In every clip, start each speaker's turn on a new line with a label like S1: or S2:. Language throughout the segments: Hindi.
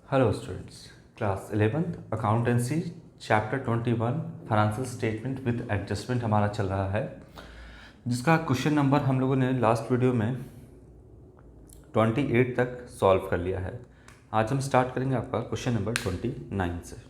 S1: Hello students, class 11th accountancy chapter 21 financial statement with adjustment हमारा चल रहा है, जिसका क्वेश्चन नंबर हम लोगों ने लास्ट वीडियो में 28 तक सॉल्व कर लिया है। आज हम स्टार्ट करेंगे आपका क्वेश्चन नंबर 29 से।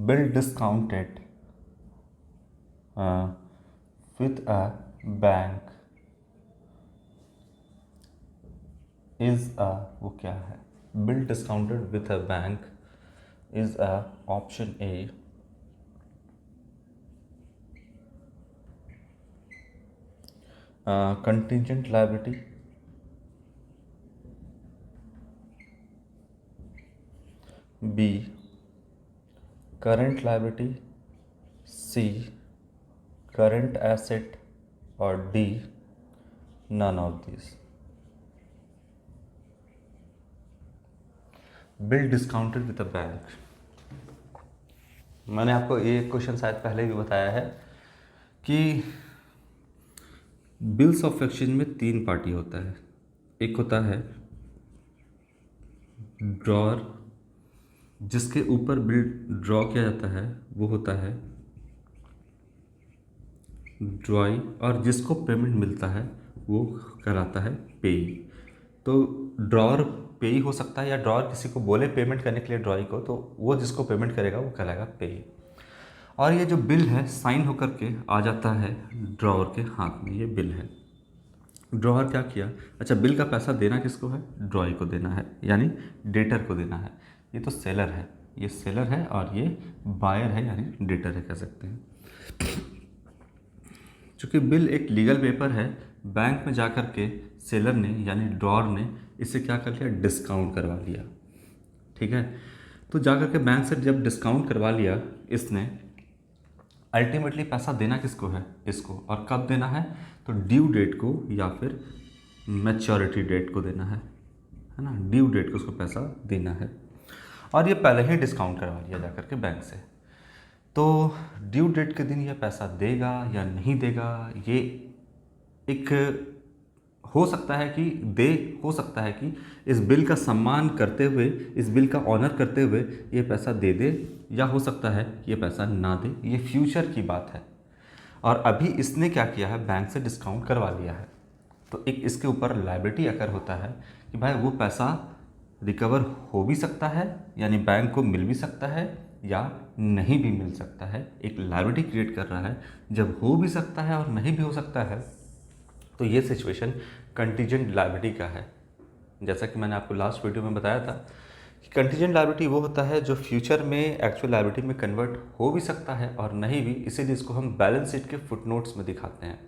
S1: Bill discounted with a bank is a वो क्या है? Bill discounted with a bank is a option A, contingent liability, B current liability, C current asset, और D none of these. Bill discounted with a bank, मैंने आपको ये क्वेश्चन शायद पहले भी बताया है कि बिल्स ऑफ एक्सचेंज में 3 पार्टी होता है। एक होता है ड्रॉअर, जिसके ऊपर बिल ड्रॉ किया जाता है वो होता है ड्रॉई, और जिसको पेमेंट मिलता है वो कहलाता है पेई। तो ड्रॉअर पेई हो सकता है, या ड्रॉअर किसी को बोले पेमेंट करने के लिए ड्रॉई को, तो वो जिसको पेमेंट करेगा वो कहलाएगा पेई। और ये जो बिल है साइन होकर के आ जाता है ड्रॉअर के हाथ में, ये बिल है। ड्रॉअर क्या किया? अच्छा, बिल का पैसा देना किसको है? ड्रॉई को देना है, यानी डेटर को देना है। ये तो सेलर है, ये सेलर है, और ये बायर है यानी डेटर है, कह सकते हैं। चूँकि बिल एक लीगल पेपर है, बैंक में जाकर के सेलर ने यानी ड्रॉअर ने इसे क्या कर लिया? डिस्काउंट करवा लिया। ठीक है, तो जाकर के बैंक से जब डिस्काउंट करवा लिया इसने, अल्टीमेटली पैसा देना किसको है? इसको। और कब देना है? तो ड्यू डेट को या फिर मैच्योरिटी डेट को देना है ना। ड्यू डेट को उसको पैसा देना है, और ये पहले ही डिस्काउंट करवा लिया जाकर के बैंक से। तो ड्यू डेट के दिन ये पैसा देगा या नहीं देगा, ये एक हो सकता है कि दे, हो सकता है कि इस बिल का सम्मान करते हुए, इस बिल का ऑनर करते हुए ये पैसा दे दे, या हो सकता है कि ये पैसा ना दे। ये फ्यूचर की बात है, और अभी इसने क्या किया है? बैंक से डिस्काउंट करवा लिया है। तो एक इसके ऊपर लायबिलिटी अगर होता है कि भाई वो पैसा रिकवर हो भी सकता है, यानी बैंक को मिल भी सकता है, या नहीं भी मिल सकता है। एक लायबिलिटी क्रिएट कर रहा है। जब हो भी सकता है और नहीं भी हो सकता है, तो ये सिचुएशन कंटीजेंट लायबिलिटी का है। जैसा कि मैंने आपको लास्ट वीडियो में बताया था कि कंटीजेंट लायबिलिटी वो होता है जो फ्यूचर में एक्चुअल लायबिलिटी में कन्वर्ट हो भी सकता है और नहीं भी, इसीलिए इसको हम बैलेंस शीट के फुटनोट्स में दिखाते हैं।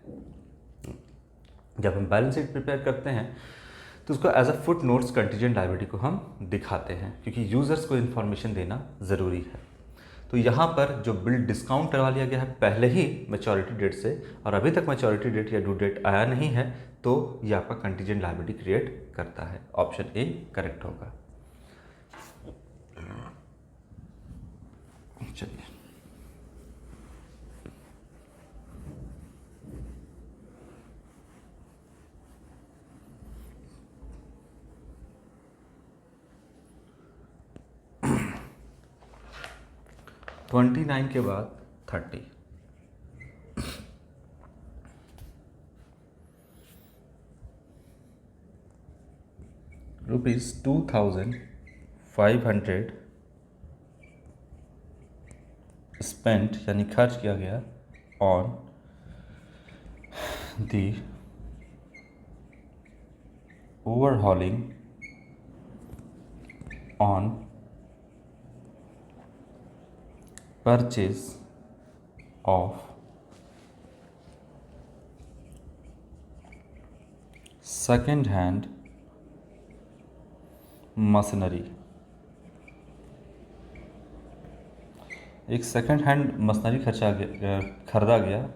S1: जब हम बैलेंस शीट प्रिपेयर करते हैं तो उसको as a footnotes contingent liability को हम दिखाते हैं, क्योंकि यूज़र्स को इन्फॉर्मेशन देना ज़रूरी है। तो यहाँ पर जो बिल डिस्काउंट करवा लिया गया है पहले ही मैच्योरिटी डेट से, और अभी तक मैच्योरिटी डेट या ड्यू डेट आया नहीं है, तो ये आपका कंटीजेंट लायबिलिटी क्रिएट करता है। ऑप्शन ए करेक्ट होगा। चलिए, ट्वेंटी 29 के बाद 30। रुपीज़ 2500 स्पेंट यानी खर्च किया गया on the overhauling on purchase of second hand machinery. एक सेकेंड हैंड मशीनरी खरीदा गया,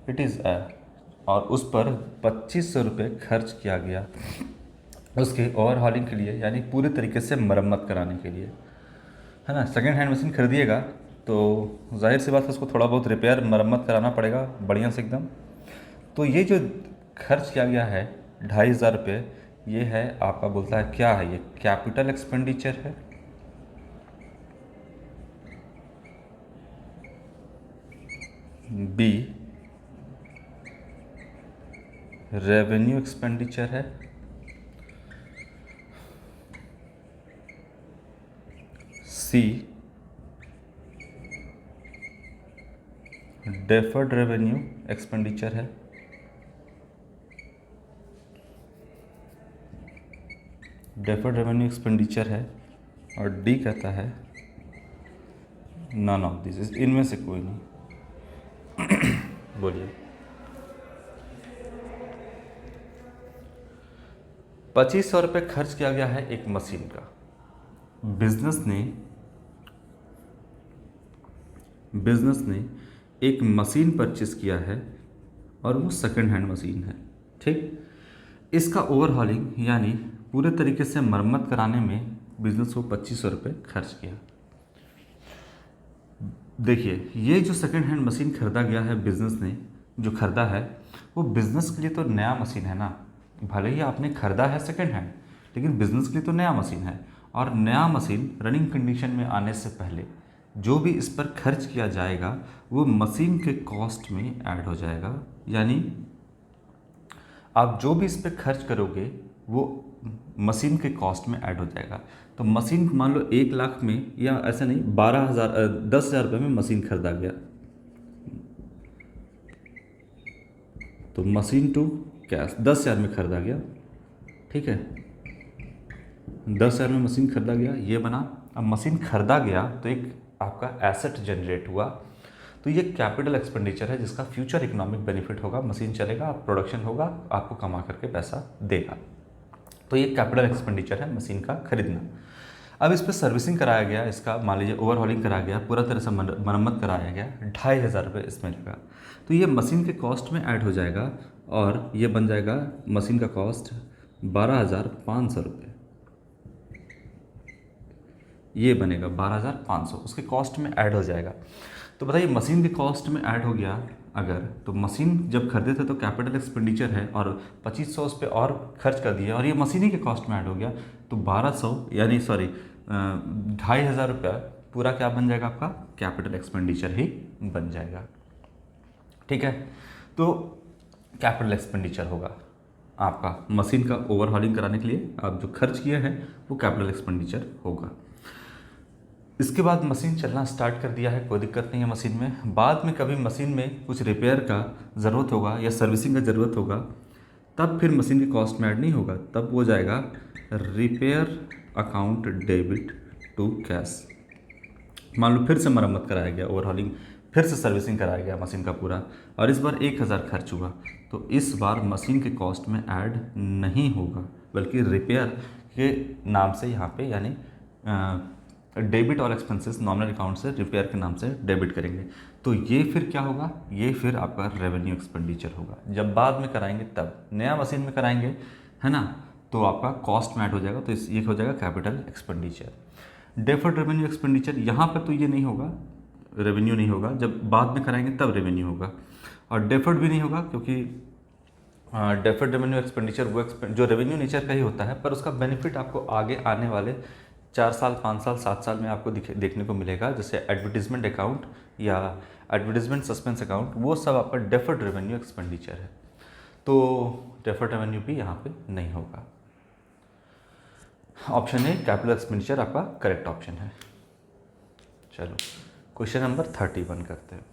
S1: इट इज़ और उस पर 2500 रुपये खर्च किया गया उसके ओवरहॉलिंग के लिए, यानी पूरे तरीके से मरम्मत कराने के लिए, है ना। सेकेंड हैंड मशीन खरीदिएगा तो जाहिर सी बात है उसको थोड़ा बहुत रिपेयर मरम्मत कराना पड़ेगा बढ़िया से एकदम। तो ये जो खर्च किया गया है 2500 रुपये, ये है आपका, बोलता है क्या है, ये कैपिटल एक्सपेंडिचर है, बी रेवेन्यू एक्सपेंडिचर है, सी डेफर्ड रेवेन्यू एक्सपेंडिचर है, डेफर्ड रेवेन्यू एक्सपेंडिचर है, और डी कहता है नन ऑफ दिस, इनमें से कोई नहीं। बोलिए। 2500 रुपये खर्च किया गया है एक मशीन का। बिजनेस ने एक मशीन परचेस किया है और वो सेकंड हैंड मशीन है, ठीक। इसका ओवरहॉलिंग यानी पूरे तरीके से मरम्मत कराने में बिजनेस को 2500 रुपये खर्च किया। देखिए, ये जो सेकंड हैंड मशीन खरीदा गया है, बिजनेस ने जो खरीदा है, वो बिजनेस के लिए तो नया मशीन है ना। भले ही आपने खरीदा है सेकंड हैंड, लेकिन बिजनेस के लिए तो नया मशीन है, और नया मशीन रनिंग कंडीशन में आने से पहले जो भी इस पर खर्च किया जाएगा वो मशीन के कॉस्ट में ऐड हो जाएगा। यानी आप जो भी इस पर खर्च करोगे वो मशीन के कॉस्ट में ऐड हो जाएगा। तो मशीन मान लो 1 लाख में, या ऐसा नहीं, 10,000 रुपये में मशीन खरीदा गया, तो मशीन टू कैश 10,000 में खरीदा गया, ठीक है। 10,000 में मशीन खरीदा गया, ये बना। अब मशीन खरीदा गया तो एक आपका एसेट जनरेट हुआ, तो ये कैपिटल एक्सपेंडिचर है जिसका फ्यूचर इकोनॉमिक बेनिफिट होगा। मशीन चलेगा, प्रोडक्शन होगा, आपको कमा करके पैसा देगा, तो ये कैपिटल एक्सपेंडिचर है मशीन का खरीदना। अब इस पर सर्विसिंग कराया गया, इसका मान लीजिए ओवरहॉलिंग कराया गया, पूरा तरह से मरम्मत कराया गया, 2500 रुपये इसमें लगा, तो ये मशीन के कॉस्ट में ऐड हो जाएगा और ये बन जाएगा मशीन का कॉस्ट 12,500 रुपये। ये बनेगा 12,500, उसके कॉस्ट में ऐड हो जाएगा। तो बताइए, मशीन के कॉस्ट में ऐड हो गया अगर, तो मशीन जब खरीदे थे तो कैपिटल एक्सपेंडिचर है और 2500 उस पर और खर्च कर दिया, और ये मशीन ही के कॉस्ट में ऐड हो गया, तो 1200 यानी 2,500 रुपया पूरा क्या बन जाएगा, आपका कैपिटल एक्सपेंडिचर ही बन जाएगा, ठीक है। तो कैपिटल एक्सपेंडिचर होगा आपका मशीन का ओवरहॉलिंग कराने के लिए, आप जो खर्च किए हैं वो कैपिटल एक्सपेंडिचर होगा। इसके बाद मशीन चलना स्टार्ट कर दिया है, कोई दिक्कत नहीं है मशीन में। बाद में कभी मशीन में कुछ रिपेयर का ज़रूरत होगा या सर्विसिंग का ज़रूरत होगा, तब फिर मशीन की कॉस्ट में ऐड नहीं होगा, तब वो जाएगा repair account debit to cash. मान लो फिर से मरम्मत कराया गया, ओवरहॉलिंग, फिर से सर्विसिंग कराया गया मशीन का पूरा, और इस बार 1,000 खर्च हुआ, तो इस बार मशीन के कॉस्ट में ऐड नहीं होगा, बल्कि रिपेयर के नाम से यहाँ पे, यानी डेबिट और एक्सपेंसेस नॉमिनल अकाउंट से रिपेयर के नाम से डेबिट करेंगे। तो ये फिर क्या होगा, ये फिर आपका रेवेन्यू एक्सपेंडिचर होगा। जब बाद में कराएंगे तब, नया मशीन में कराएंगे, है ना, तो आपका कॉस्ट में ऐड हो जाएगा, तो ये हो जाएगा capital expenditure. Deferred revenue expenditure, यहाँ पर तो ये नहीं होगा, रेवेन्यू नहीं होगा, जब बाद में कराएंगे तब रेवेन्यू होगा। और डेफर्ड भी नहीं होगा, क्योंकि डेफर्ड रेवेन्यू एक्सपेंडिचर वो जो रेवेन्यू नेचर का ही होता है, पर उसका बेनिफिट आपको आगे आने वाले 4 साल, 5 साल, 7 साल में आपको देखने को मिलेगा। जैसे एडवर्टीजमेंट अकाउंट या एडवर्टीजमेंट सस्पेंस अकाउंट, वो सब आपका डेफर्ड रेवेन्यू एक्सपेंडिचर है, तो डेफर्ड रेवेन्यू भी यहाँ पे नहीं होगा। ऑप्शन ए कैपिटल एक्सपेंडिचर आपका करेक्ट ऑप्शन है। चलो क्वेश्चन नंबर 31 करते हैं।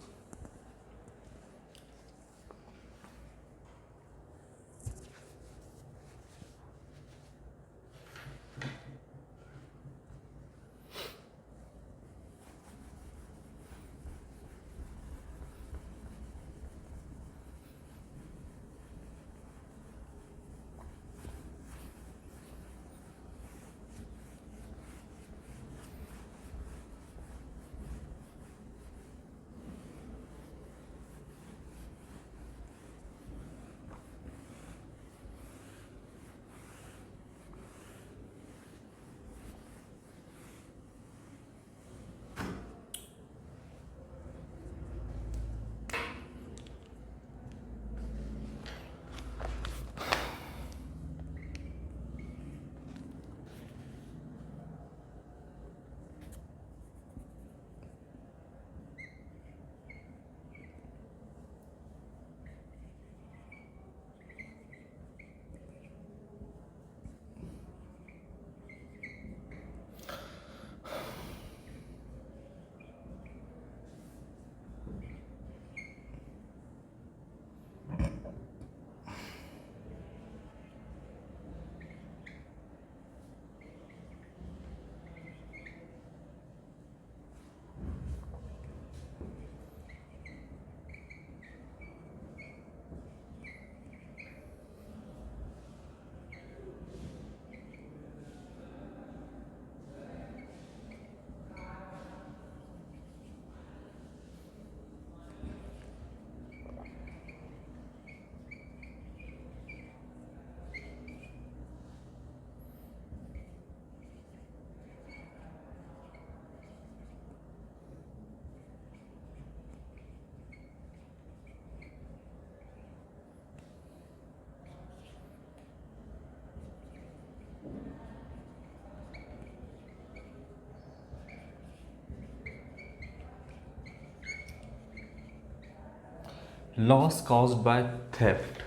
S1: लॉस कॉज्ड बाय थेफ्ट,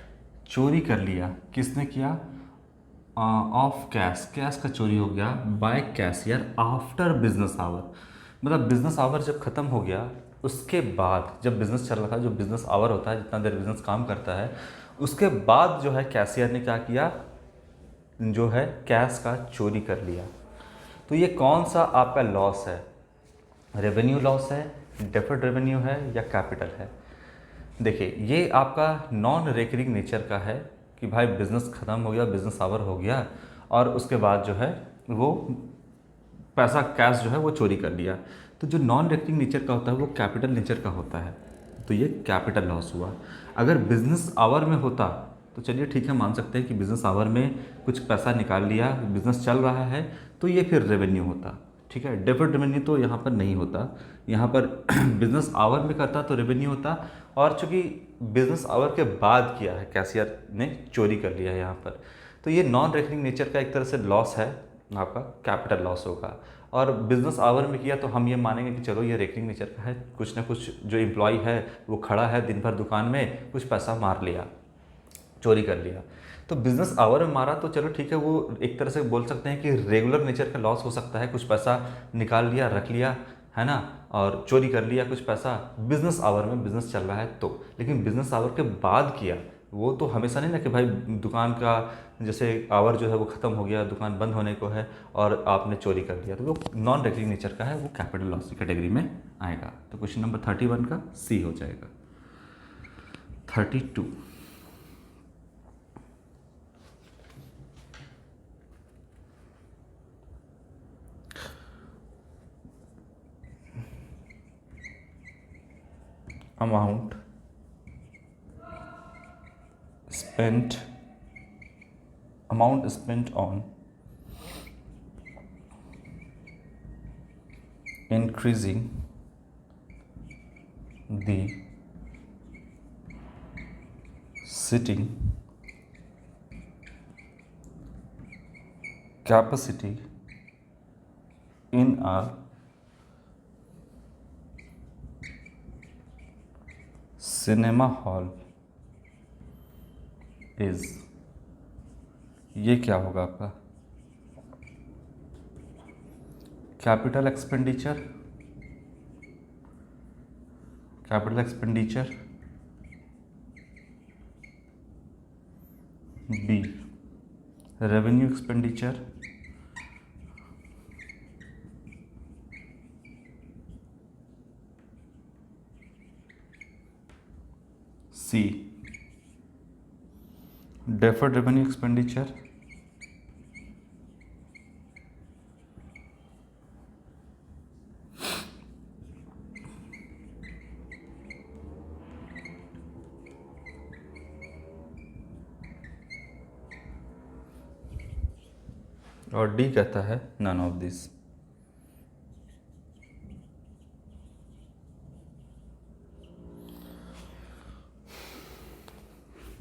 S1: चोरी कर लिया, किसने किया? ऑफ कैश, कैश का चोरी हो गया by cashier after business hour. मतलब बिजनेस आवर जब ख़त्म हो गया उसके बाद, जब बिज़नेस चल रहा था, जो बिज़नेस आवर होता है जितना देर बिज़नेस काम करता है, उसके बाद जो है कैशियर ने क्या किया, जो है कैश का चोरी कर लिया। तो ये कौन सा आपका लॉस है? रेवेन्यू लॉस है, डेफर्ड रेवेन्यू है, या कैपिटल है? देखिए ये आपका नॉन रेकरिंग नेचर का है कि भाई बिज़नेस ख़त्म हो गया, बिज़नेस आवर हो गया और उसके बाद जो है वो पैसा कैश जो है वो चोरी कर लिया। तो जो नॉन रेकरिंग नेचर का होता है वो कैपिटल नेचर का होता है, तो ये कैपिटल लॉस हुआ। अगर बिज़नेस आवर में होता तो चलिए ठीक है, मान सकते हैं कि बिज़नेस आवर में कुछ पैसा निकाल लिया, बिज़नेस चल रहा है, तो ये फिर रेवेन्यू होता। ठीक है, डेफर्ड रेवेन्यू तो यहाँ पर नहीं होता, यहाँ पर बिज़नेस आवर में करता तो रेवेन्यू होता, और चूँकि बिज़नेस आवर के बाद किया है, कैशियर ने चोरी कर लिया है यहाँ पर, तो ये नॉन रेकरिंग नेचर का एक तरह से लॉस है, आपका कैपिटल लॉस होगा। और बिज़नेस आवर में किया तो हम ये मानेंगे कि चलो ये रेकरिंग नेचर का है, कुछ ना कुछ जो एम्प्लॉय है वो खड़ा है दिन भर दुकान में, कुछ पैसा मार लिया, चोरी कर लिया। तो बिज़नेस आवर में मारा तो चलो ठीक है, वो एक तरह से बोल सकते हैं कि रेगुलर नेचर का लॉस हो सकता है, कुछ पैसा निकाल लिया, रख लिया, है ना, और चोरी कर लिया कुछ पैसा बिज़नेस आवर में, बिज़नेस चल रहा है तो। लेकिन बिज़नेस आवर के बाद किया वो तो हमेशा नहीं ना कि भाई दुकान का जैसे आवर जो है वो ख़त्म हो गया, दुकान बंद होने को है और आपने चोरी कर लिया, तो वो नॉन रेकरिंग नेचर का है, वो कैपिटल लॉस की कैटेगरी में आएगा। तो क्वेश्चन नंबर 31 का सी हो जाएगा। 32, amount spent on increasing the seating capacity in a cinema hall is, ये क्या होगा आपका? Capital expenditure, B revenue expenditure, C deferred revenue expenditure, और डी कहता है नन ऑफ दिस।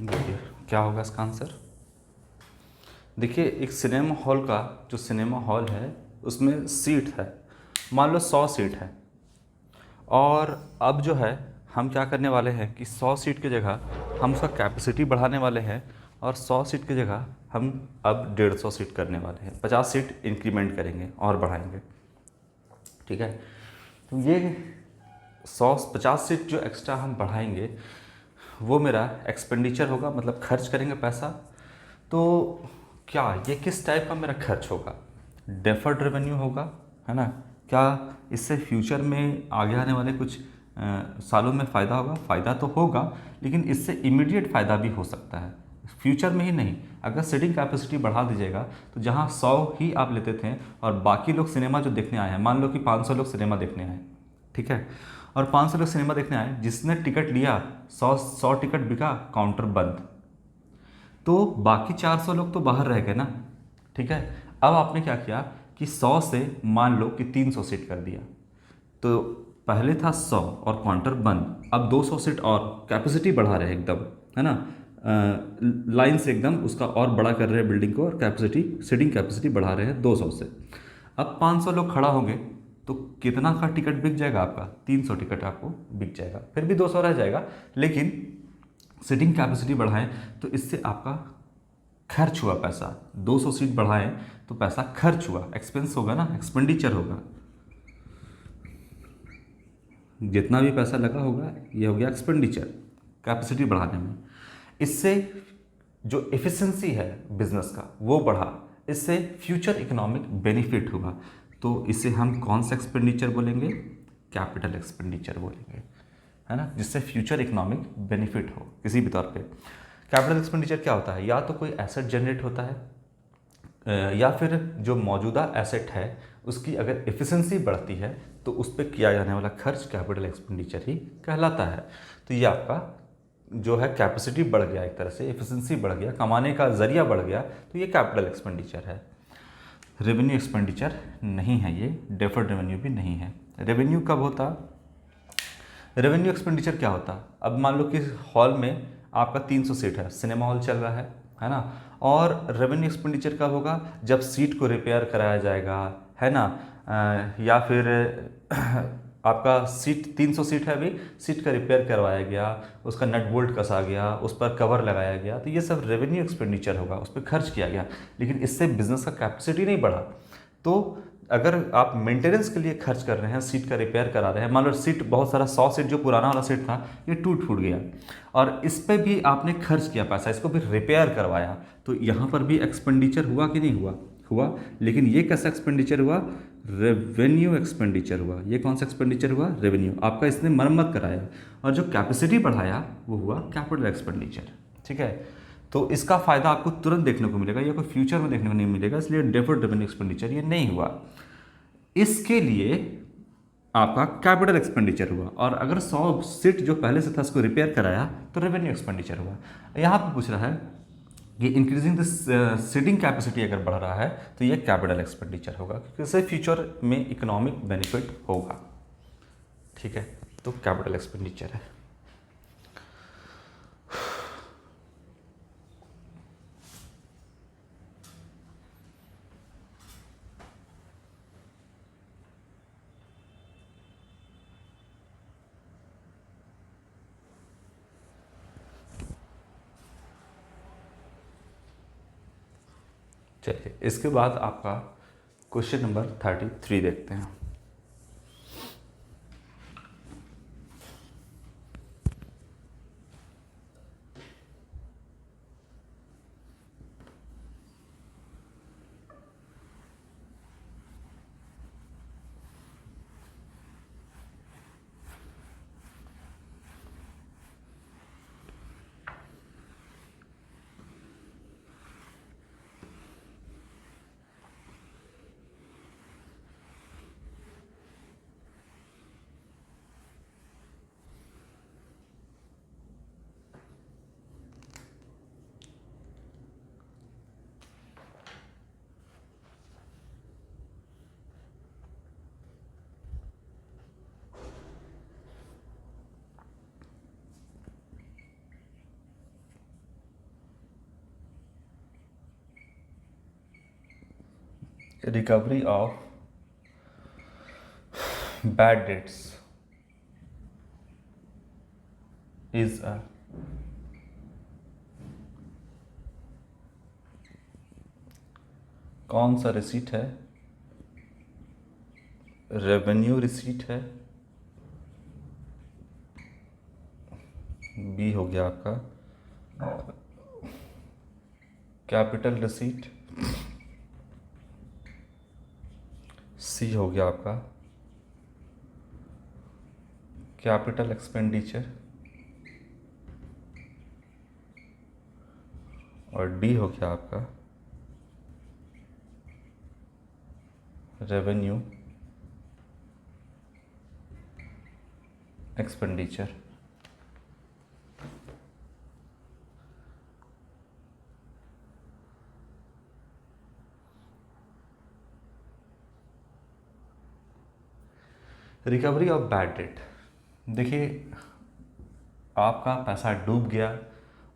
S1: देखिए क्या होगा इसका आंसर। देखिए एक सिनेमा हॉल का जो सिनेमा हॉल है उसमें सीट है, मान लो 100 सीट है, और अब जो है हम क्या करने वाले हैं कि 100 सीट की जगह हम उसका कैपेसिटी बढ़ाने वाले हैं, और 100 सीट की जगह हम अब 150 सीट करने वाले हैं, 50 सीट इंक्रीमेंट करेंगे और बढ़ाएंगे। ठीक है, तो ये 50 सीट जो एक्स्ट्रा हम बढ़ाएंगे वो मेरा एक्सपेंडिचर होगा, मतलब खर्च करेंगे पैसा। तो क्या ये किस टाइप का मेरा खर्च होगा? डेफर्ड रेवेन्यू होगा, है ना? क्या इससे फ्यूचर में आगे आने वाले कुछ सालों में फ़ायदा होगा? फ़ायदा तो होगा, लेकिन इससे इमीडिएट फ़ायदा भी हो सकता है, फ्यूचर में ही नहीं। अगर सीटिंग कैपेसिटी बढ़ा दीजिएगा तो जहाँ 100 ही आप लेते थे और बाकी लोग सिनेमा जो देखने आए हैं, मान लो कि 500 लोग सिनेमा देखने आए, ठीक है, और 500 लोग सिनेमा देखने आए, जिसने टिकट लिया 100 टिकट बिका, काउंटर बंद, तो बाकी 400 लोग तो बाहर रह गए ना। ठीक है, अब आपने क्या किया कि 100 से मान लो कि 300 सीट कर दिया, तो पहले था 100 और काउंटर बंद, अब 200 सीट और कैपेसिटी बढ़ा रहे हैं एकदम, है ना, लाइन से एकदम उसका और बड़ा कर रहे हैं बिल्डिंग को, और कैपेसिटी सीटिंग कैपेसिटी बढ़ा रहे हैं 200 से। अब 500 लोग खड़ा होंगे तो कितना का टिकट बिक जाएगा आपका? 300 टिकट आपको बिक जाएगा, फिर भी 200 रह जाएगा, लेकिन सीटिंग कैपेसिटी बढ़ाएं तो इससे आपका खर्च हुआ पैसा, 200 सीट बढ़ाएं तो पैसा खर्च हुआ, एक्सपेंस होगा ना, एक्सपेंडिचर होगा, जितना भी पैसा लगा होगा ये हो गया एक्सपेंडिचर कैपेसिटी बढ़ाने में। इससे जो एफिशिएंसी है बिजनेस का वो बढ़ा, इससे फ्यूचर इकोनॉमिक बेनिफिट हुआ। तो इसे हम कौन सा एक्सपेंडिचर बोलेंगे? कैपिटल एक्सपेंडिचर बोलेंगे, है ना, जिससे फ्यूचर इकोनॉमिक बेनिफिट हो किसी भी तौर पे। कैपिटल एक्सपेंडिचर क्या होता है? या तो कोई एसेट जनरेट होता है या फिर जो मौजूदा एसेट है उसकी अगर एफिशिएंसी बढ़ती है तो उस पर किया जाने वाला खर्च कैपिटल एक्सपेंडिचर ही कहलाता है। तो ये आपका जो है कैपेसिटी बढ़ गया, एक तरह से एफिशिएंसी बढ़ गया, कमाने का जरिया बढ़ गया, तो ये कैपिटल एक्सपेंडिचर है। रेवेन्यू एक्सपेंडिचर नहीं है ये, डेफर्ड रेवेन्यू भी नहीं है। रेवेन्यू कब होता? रेवेन्यू एक्सपेंडिचर क्या होता? अब मान लो कि हॉल में आपका 300 सीट है, सिनेमा हॉल चल रहा है ना, और रेवेन्यू एक्सपेंडिचर कब होगा? जब सीट को रिपेयर कराया जाएगा, है ना, या फिर आपका सीट 300 सीट है, अभी सीट का रिपेयर करवाया गया, उसका नट बोल्ट कसा गया, उस पर कवर लगाया गया, तो ये सब रेवेन्यू एक्सपेंडिचर होगा, उस पर खर्च किया गया, लेकिन इससे बिजनेस का कैपेसिटी नहीं बढ़ा। तो अगर आप मेंटेनेंस के लिए खर्च कर रहे हैं, सीट का रिपेयर करा रहे हैं, मान लो सीट बहुत सारा 100 सीट जो पुराना वाला सीट था ये टूट फूट गया और इस पर भी आपने खर्च किया पैसा, इसको भी रिपेयर करवाया, तो यहाँ पर भी एक्सपेंडिचर हुआ कि नहीं हुआ? हुआ। लेकिन ये कैसा एक्सपेंडिचर हुआ? रेवेन्यू एक्सपेंडिचर हुआ। ये कौन सा एक्सपेंडिचर हुआ? रेवेन्यू। आपका इसने मरम्मत कराया, और जो कैपेसिटी बढ़ाया वो हुआ कैपिटल एक्सपेंडिचर। ठीक है, तो इसका फ़ायदा आपको तुरंत देखने को मिलेगा या कोई फ्यूचर में देखने को नहीं मिलेगा, इसलिए डेफर्ड रेवेन्यू एक्सपेंडिचर ये नहीं हुआ। इसके लिए आपका कैपिटल एक्सपेंडिचर हुआ, और अगर 100 सीट जो पहले से था उसको रिपेयर कराया तो रेवेन्यू एक्सपेंडिचर हुआ। यहाँ पर पूछ रहा है कि इंक्रीजिंग द सीटिंग कैपेसिटी अगर बढ़ रहा है तो ये कैपिटल एक्सपेंडिचर होगा, क्योंकि इससे फ्यूचर में इकोनॉमिक बेनिफिट होगा। ठीक है, तो कैपिटल एक्सपेंडिचर है। चलिए, इसके बाद आपका क्वेश्चन नंबर 33 देखते हैं। Recovery of bad debts is a कौन सा रिसीट है? रेवेन्यू रिसीट है। बी हो गया आपका कैपिटल रिसीट। सी हो गया आपका कैपिटल एक्सपेंडिचर, और डी हो गया आपका revenue expenditure. Recovery of bad debt, देखिए आपका पैसा डूब गया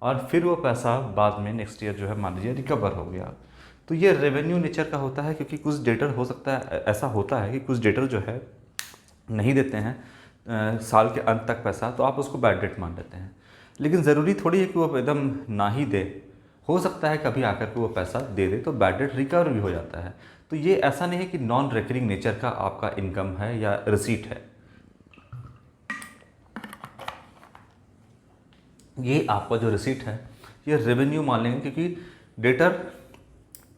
S1: और फिर वो पैसा बाद में नेक्स्ट ईयर जो है मान लीजिए रिकवर हो गया, तो ये रेवेन्यू नेचर का होता है, क्योंकि कुछ डेटर हो सकता है, ऐसा होता है कि कुछ डेटर जो है नहीं देते हैं साल के अंत तक पैसा, तो आप उसको बैड डेट मान लेते हैं। लेकिन ज़रूरी थोड़ी है कि वो एकदम ना ही दे, हो सकता है कभी आकर के वो पैसा दे दे, तो बैड डेट रिकवर भी हो जाता है। तो ये ऐसा नहीं है कि नॉन रिकरिंग नेचर का आपका इनकम है या रिसीट है, ये आपका जो रिसीट है ये रेवेन्यू मान लेंगे, क्योंकि डेटर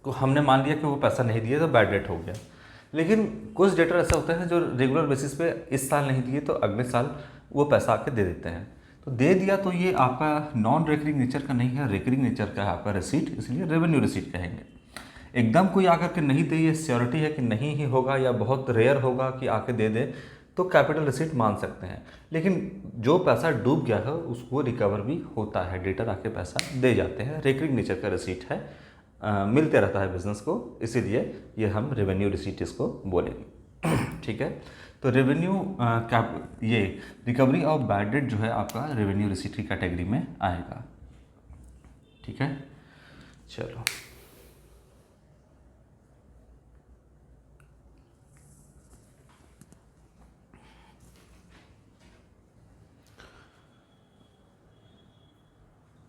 S1: को हमने मान लिया कि वो पैसा नहीं दिया तो बैड डेट हो गया। लेकिन कुछ डेटर ऐसा होता है जो रेगुलर बेसिस पे इस साल नहीं दिए तो अगले साल वो पैसा आके दे देते हैं, तो दे दिया तो ये आपका नॉन रेकरिंग नेचर का नहीं है, रेकरिंग नेचर का है आपका रिसीट, इसलिए रेवेन्यू रिसीट कहेंगे। एकदम कोई आकर के नहीं दे, ये श्योरिटी है कि नहीं ही होगा या बहुत रेयर होगा कि आके दे दे, तो कैपिटल रिसीट मान सकते हैं। लेकिन जो पैसा डूब गया है उसको रिकवर भी होता है, डेटर आके पैसा दे जाते हैं, रेकरिंग नेचर का रिसीट है, मिलते रहता है बिजनेस को, इसीलिए ये हम रेवेन्यू रिसीट इसको बोलेंगे। ठीक है, तो रेवेन्यू ये रिकवरी ऑफ बैड डेट जो है आपका रेवेन्यू रिसीट की कैटेगरी में आएगा। ठीक है, चलो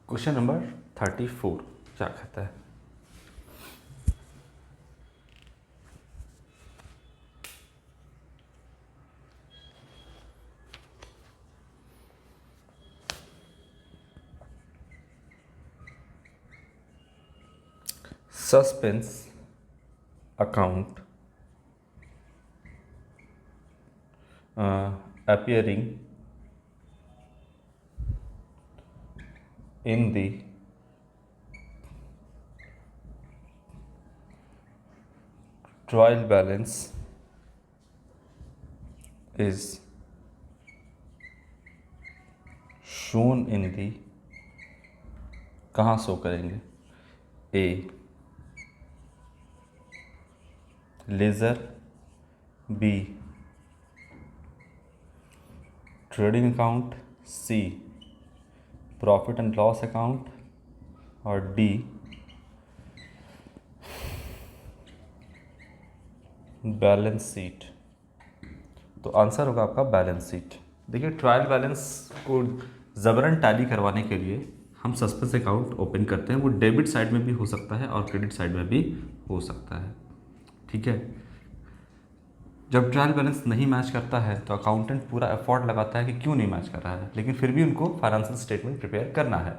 S1: क्वेश्चन नंबर 34 क्या कहता है? suspense account appearing in the trial balance is shown in the, कहाँ शो करेंगे? A ledger, B trading account, C profit and loss account, और डी बैलेंस शीट। तो आंसर होगा आपका बैलेंस शीट। देखिए, ट्रायल बैलेंस को ज़बरन टैली करवाने के लिए हम सस्पेंस अकाउंट ओपन करते हैं। वो डेबिट साइड में भी हो सकता है और क्रेडिट साइड में भी हो सकता है। ठीक है, जब ट्रायल बैलेंस नहीं मैच करता है तो अकाउंटेंट पूरा एफर्ट लगाता है कि क्यों नहीं मैच कर रहा है, लेकिन फिर भी उनको फाइनेंशियल स्टेटमेंट प्रिपेयर करना है।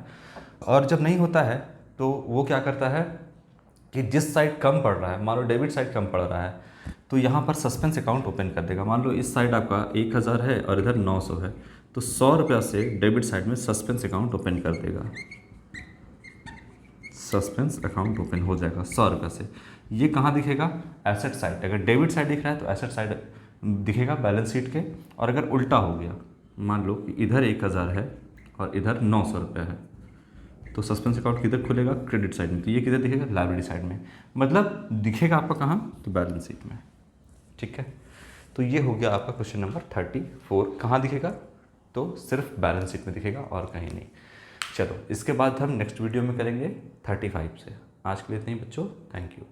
S1: और जब नहीं होता है तो वो क्या करता है कि जिस साइड कम पड़ रहा है, मान लो डेबिट साइड कम पड़ रहा है, तो यहाँ पर सस्पेंस अकाउंट ओपन कर देगा। मान लो इस साइड आपका 1000 है और इधर 900 है, तो 100 रुपया से डेबिट साइड में सस्पेंस अकाउंट ओपन कर देगा। सस्पेंस अकाउंट ओपन हो जाएगा 100 रुपये से। ये कहाँ दिखेगा? Asset side. अगर डेबिट साइड दिख रहा है तो एसेट साइड दिखेगा बैलेंस शीट के, और अगर उल्टा हो गया, मान लो कि इधर 1000 है और इधर 900 रुपये है, तो सस्पेंस अकाउंट किधर खुलेगा? क्रेडिट साइड में। तो ये किधर दिखेगा? लायबिलिटी साइड में। मतलब दिखेगा आपका कहाँ? तो बैलेंस शीट में। ठीक है, तो ये हो गया आपका क्वेश्चन नंबर 34। कहाँ दिखेगा? तो सिर्फ बैलेंस शीट में दिखेगा और कहीं नहीं। चलो, इसके बाद हम नेक्स्ट वीडियो में करेंगे 35 से। आज के लिए इतना ही बच्चों, थैंक यू।